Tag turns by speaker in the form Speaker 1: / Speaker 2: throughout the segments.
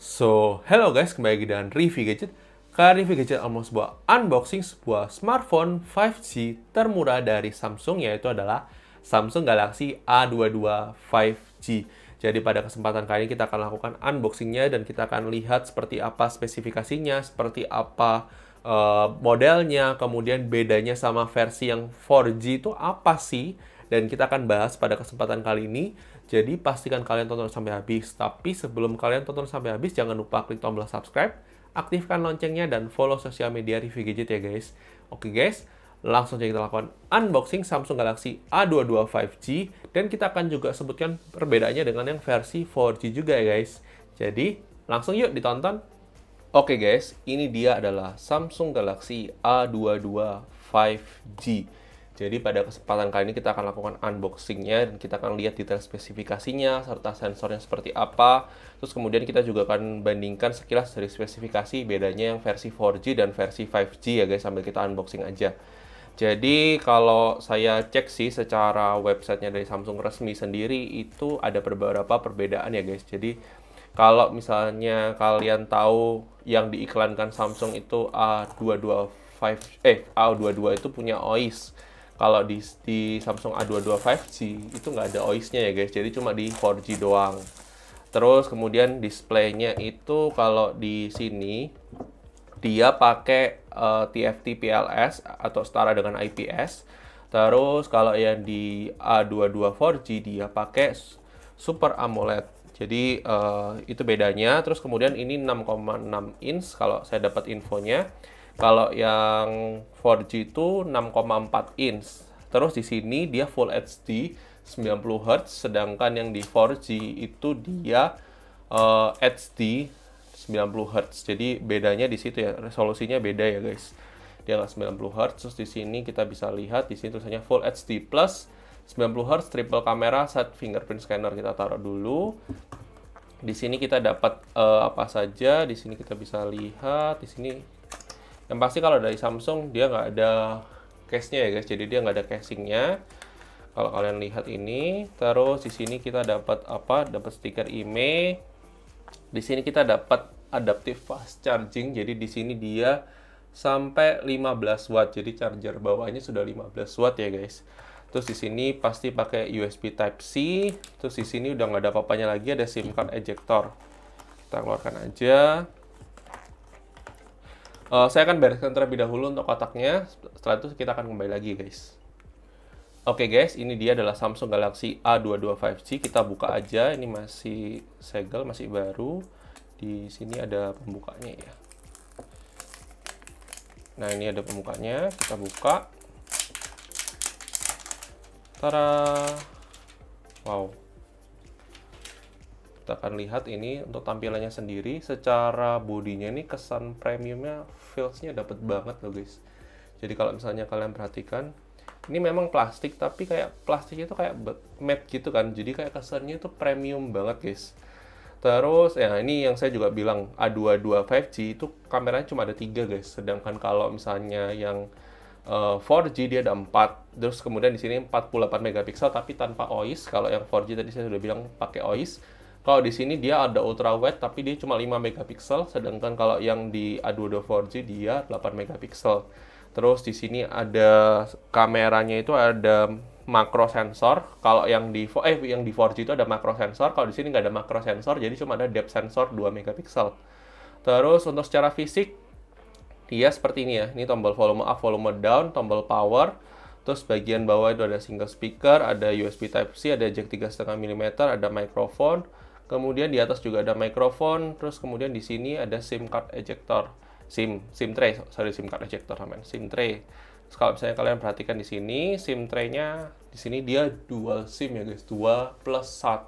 Speaker 1: Hello guys, kembali lagi dengan Review Gadget. Kali Review Gadget mau sebuah unboxing sebuah smartphone 5G termurah dari Samsung, yaitu adalah Samsung Galaxy A22 5G. Jadi pada kesempatan kali ini kita akan lakukan unboxingnya dan kita akan lihat seperti apa spesifikasinya, seperti apa modelnya, kemudian bedanya sama versi yang 4G itu apa sih? Dan kita akan bahas pada kesempatan kali ini. Jadi pastikan kalian tonton sampai habis. Tapi sebelum kalian tonton sampai habis, jangan lupa klik tombol subscribe, aktifkan loncengnya, dan follow sosial media Review Gadget ya guys. Oke guys, langsung saja kita lakukan unboxing Samsung Galaxy A22 5G. Dan kita akan juga sebutkan perbedaannya dengan yang versi 4G juga ya guys. Jadi langsung yuk ditonton. Oke guys, ini dia adalah Samsung Galaxy A22 5G. Jadi pada kesempatan kali ini kita akan lakukan unboxingnya dan kita akan lihat detail spesifikasinya serta sensornya seperti apa. Terus kemudian kita juga akan bandingkan sekilas dari spesifikasi bedanya yang versi 4G dan versi 5G ya guys, sambil kita unboxing aja. Jadi kalau saya cek sih secara websitenya dari Samsung resmi sendiri itu ada beberapa perbedaan ya guys. Jadi kalau misalnya kalian tahu yang diiklankan Samsung itu A22 itu punya OIS. Kalau di Samsung A22 5G itu nggak ada OIS-nya ya guys, jadi cuma di 4G doang. Terus kemudian displaynya itu kalau di sini dia pakai TFT PLS atau setara dengan IPS. Terus kalau yang di A22 4G dia pakai Super AMOLED. Jadi itu bedanya. Terus kemudian ini 6,6 inch kalau saya dapat infonya. Kalau yang 4G itu 6,4 inch. Terus di sini dia Full HD 90 Hz, sedangkan yang di 4G itu dia HD 90 Hz. Jadi bedanya di situ ya, resolusinya beda ya guys. Dia nggak 90 Hz. Terus di sini kita bisa lihat di sini tulisannya Full HD Plus 90 Hz, triple kamera, set fingerprint scanner. Kita taruh dulu. Di sini kita dapat apa saja. Di sini kita bisa lihat di sini. Yang pasti kalau dari Samsung dia nggak ada case-nya ya guys, jadi dia nggak ada casingnya. Kalau kalian lihat ini, terus di sini kita dapat apa? Dapat stiker IMEI. Di sini kita dapat adaptive fast charging. Jadi di sini dia sampai 15 watt. Jadi charger bawahnya sudah 15 watt ya guys. Terus di sini pasti pakai USB Type C. Terus di sini udah nggak ada apa-apanya lagi, ada SIM card ejector. Kita keluarkan aja. Saya akan bereskan terlebih dahulu untuk kotaknya. Setelah itu kita akan kembali lagi guys. Oke guys, ini dia adalah Samsung Galaxy A22 5G. Kita buka aja. Ini masih segel, masih baru. Di sini ada pembukanya ya. Nah, ini ada pembukanya. Kita buka. Tada! Wow. Kita akan lihat ini untuk tampilannya sendiri. Secara bodinya ini kesan premiumnya, feels-nya dapet banget loh guys. Jadi kalau misalnya kalian perhatikan, ini memang plastik tapi kayak plastiknya itu kayak matte gitu kan. Jadi kayak kesannya itu premium banget guys. Terus ya ini yang saya juga bilang, A22 5G itu kameranya cuma ada 3 guys. Sedangkan kalau misalnya yang 4G dia ada 4. Terus kemudian di sini 48 megapiksel tapi tanpa OIS. Kalau yang 4G tadi saya sudah bilang pakai OIS. Kalau di sini dia ada ultra wide tapi dia cuma 5 megapiksel, sedangkan kalau yang di A22 4G dia 8 megapiksel. Terus di sini ada kameranya itu ada makro sensor. Kalau yang di 4G itu ada makro sensor, kalau di sini nggak ada makro sensor, jadi cuma ada depth sensor 2 megapiksel. Terus untuk secara fisik dia seperti ini ya. Ini tombol volume up, volume down, tombol power. Terus bagian bawah itu ada single speaker, ada USB Type C, ada jack 3,5 mm, ada mikrofon. Kemudian di atas juga ada mikrofon, terus kemudian di sini ada SIM card ejector, SIM tray, SIM card ejector aman, SIM tray. Terus kalau misalnya kalian perhatikan di sini, SIM tray-nya di sini dia dual SIM ya guys, 2 plus 1.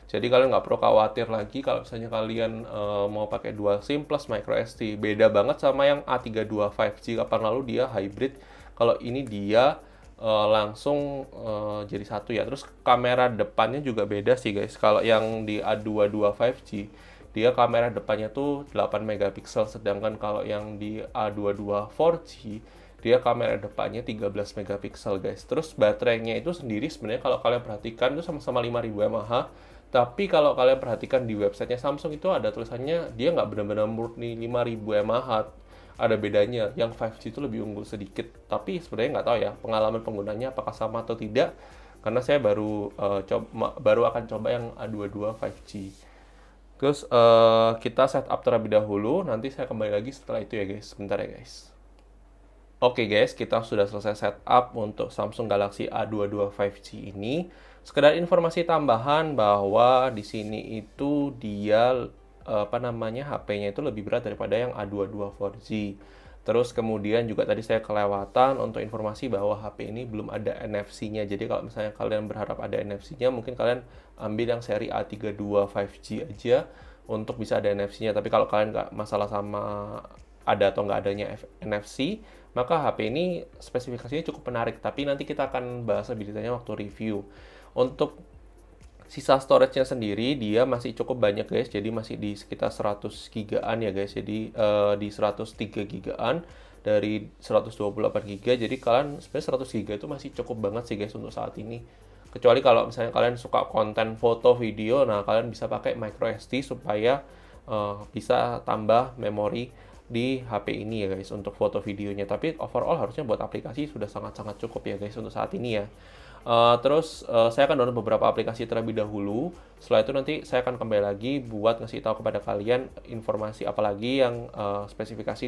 Speaker 1: Jadi kalian nggak perlu khawatir lagi kalau misalnya kalian mau pakai dual SIM plus micro SD. Beda banget sama yang A32 5G, kapan lalu dia hybrid. Kalau ini dia langsung jadi satu ya. Terus kamera depannya juga beda sih guys. Kalau yang di A22 5G dia kamera depannya tuh 8 megapiksel, sedangkan kalau yang di A22 4G dia kamera depannya 13 megapiksel guys. Terus baterainya itu sendiri sebenarnya kalau kalian perhatikan itu sama-sama 5000 mAh, Tapi kalau kalian perhatikan di websitenya Samsung itu ada tulisannya dia nggak benar-benar murni 5000 mAh. Ada bedanya, yang 5G itu lebih unggul sedikit. Tapi sebenarnya nggak tahu ya pengalaman penggunanya apakah sama atau tidak. Karena saya baru akan coba yang A22 5G. Terus kita setup terlebih dahulu, nanti saya kembali lagi setelah itu ya guys. Sebentar ya guys. Oke guys, kita sudah selesai setup untuk Samsung Galaxy A22 5G ini. Sekedar informasi tambahan bahwa di sini itu dia HP-nya itu lebih berat daripada yang A22 4G. Terus kemudian juga tadi saya kelewatan untuk informasi bahwa HP ini belum ada NFC-nya. Jadi kalau misalnya kalian berharap ada NFC-nya, mungkin kalian ambil yang seri A32 5G aja untuk bisa ada NFC-nya. Tapi kalau kalian nggak masalah sama ada atau nggak adanya NFC, maka HP ini spesifikasinya cukup menarik. Tapi nanti kita akan bahas lebih detailnya waktu review. Untuk sisa storage-nya sendiri, dia masih cukup banyak guys, jadi masih di sekitar 100 gigaan ya guys, jadi di 103 gigaan dari 128 giga, jadi kalian sebenarnya 100 giga itu masih cukup banget sih guys untuk saat ini. Kecuali kalau misalnya kalian suka konten foto, video, nah kalian bisa pakai microSD supaya bisa tambah memori di HP ini ya guys untuk foto videonya. Tapi overall harusnya buat aplikasi sudah sangat-sangat cukup ya guys untuk saat ini ya. Terus saya akan download beberapa aplikasi terlebih dahulu. Setelah itu nanti saya akan kembali lagi buat ngasih tahu kepada kalian informasi apalagi yang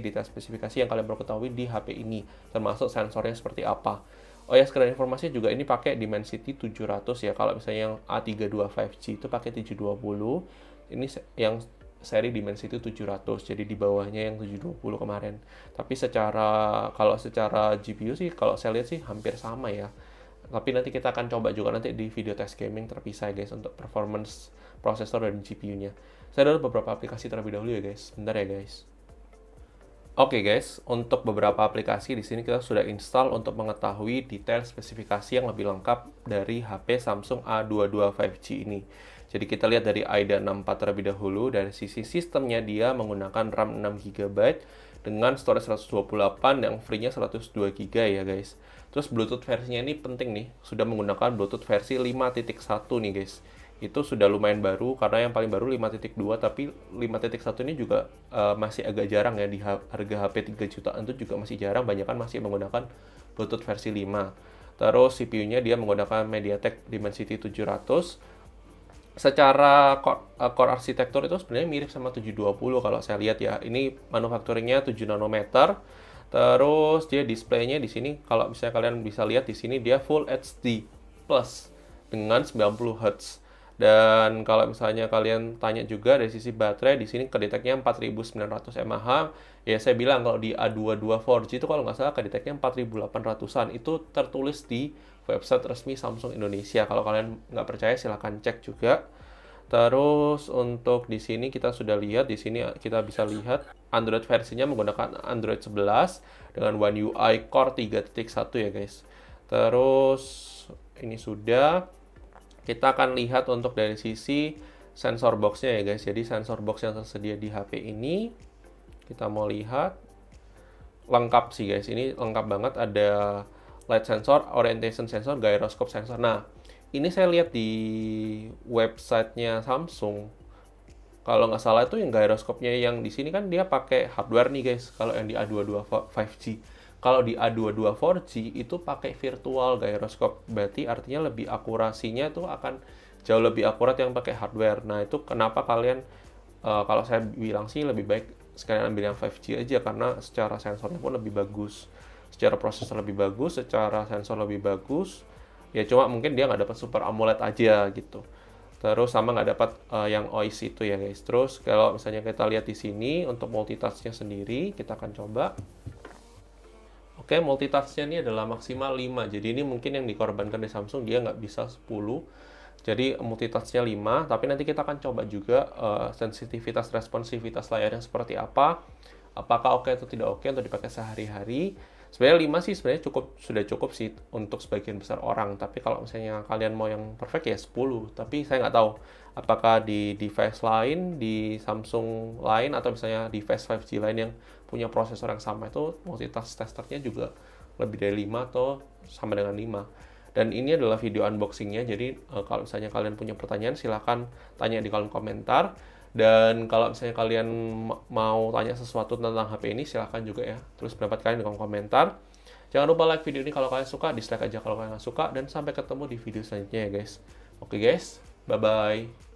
Speaker 1: detail spesifikasi yang kalian perlu ketahui di HP ini, termasuk sensornya seperti apa. Oh ya, sekedar informasi juga ini pakai Dimensity 700 ya. Kalau misalnya yang A32 5G itu pakai 720. Ini yang seri Dimensity 700. Jadi di bawahnya yang 720 kemarin. Tapi kalau secara GPU sih kalau saya lihat sih hampir sama ya. Tapi nanti kita akan coba juga nanti di video test gaming terpisah guys untuk performance prosesor dan GPU-nya. Saya download beberapa aplikasi terlebih dahulu ya guys. Bentar ya guys. Oke guys, untuk beberapa aplikasi di sini kita sudah install untuk mengetahui detail spesifikasi yang lebih lengkap dari HP Samsung A22 5G ini. Jadi kita lihat dari AIDA 64 terlebih dahulu. Dari sisi sistemnya dia menggunakan RAM 6GB dengan storage 128 yang free-nya 102GB ya guys. Terus Bluetooth versinya ini penting nih, sudah menggunakan Bluetooth versi 5.1 nih guys. Itu sudah lumayan baru, karena yang paling baru 5.2, tapi 5.1 ini juga masih agak jarang ya, di harga HP 3 jutaan itu juga masih jarang, banyak kan masih menggunakan Bluetooth versi 5. Terus CPU-nya dia menggunakan MediaTek Dimensity 700. Secara core arsitektur itu sebenarnya mirip sama 720 kalau saya lihat ya. Ini manufacturing-nya 7 nanometer. Terus dia displaynya di sini kalau misalnya kalian bisa lihat di sini dia Full HD Plus dengan 90 Hz. Dan kalau misalnya kalian tanya juga dari sisi baterai di sini kedeteknya 4900 mAh. Ya saya bilang kalau di A22 4G itu kalau nggak salah kedeteknya 4800-an. Itu tertulis di website resmi Samsung Indonesia. Kalau kalian nggak percaya silahkan cek juga. Terus untuk di sini kita sudah lihat, di sini kita bisa lihat Android versinya menggunakan Android 11 dengan One UI Core 3.1 ya guys. Terus ini sudah, kita akan lihat untuk dari sisi sensor box-nya ya guys. Jadi sensor box yang tersedia di HP ini kita mau lihat lengkap sih guys. Ini lengkap banget, ada light sensor, orientation sensor, gyroscope sensor. Nah, ini saya lihat di websitenya Samsung. Kalau nggak salah itu yang gyroscope-nya yang di sini kan dia pakai hardware nih guys. Kalau yang di A22 5G. Kalau di A22 4G itu pakai virtual gyroscope. Berarti artinya lebih akurasinya itu akan jauh lebih akurat yang pakai hardware. Nah, itu kenapa kalian kalau saya bilang sih lebih baik sekalian ambil yang 5G aja karena secara sensornya pun lebih bagus. Secara prosesor lebih bagus, secara sensor lebih bagus. Ya cuma mungkin dia nggak dapat Super AMOLED aja gitu. Terus sama nggak dapat yang OIS itu ya guys. Terus kalau misalnya kita lihat di sini untuk multitask-nya sendiri, kita akan coba. Oke, multitask-nya ini adalah maksimal 5. Jadi ini mungkin yang dikorbankan di Samsung dia nggak bisa 10. Jadi multitask-nya 5, tapi nanti kita akan coba juga sensitivitas responsivitas layarnya seperti apa. Apakah oke atau tidak oke untuk dipakai sehari-hari. Sebenarnya 5 sih sebenarnya sudah cukup sih untuk sebagian besar orang. Tapi kalau misalnya kalian mau yang perfect ya 10. Tapi saya nggak tahu apakah di device lain, di Samsung lain, atau misalnya device 5G lain yang punya prosesor yang sama itu multitask testernya juga lebih dari 5 atau sama dengan 5. Dan ini adalah video unboxingnya, jadi kalau misalnya kalian punya pertanyaan silahkan tanya di kolom komentar. Dan kalau misalnya kalian mau tanya sesuatu tentang HP ini, silahkan juga ya tulis pendapat kalian di kolom komentar. Jangan lupa like video ini kalau kalian suka, dislike aja kalau kalian nggak suka, dan sampai ketemu di video selanjutnya ya guys. Oke guys, bye-bye.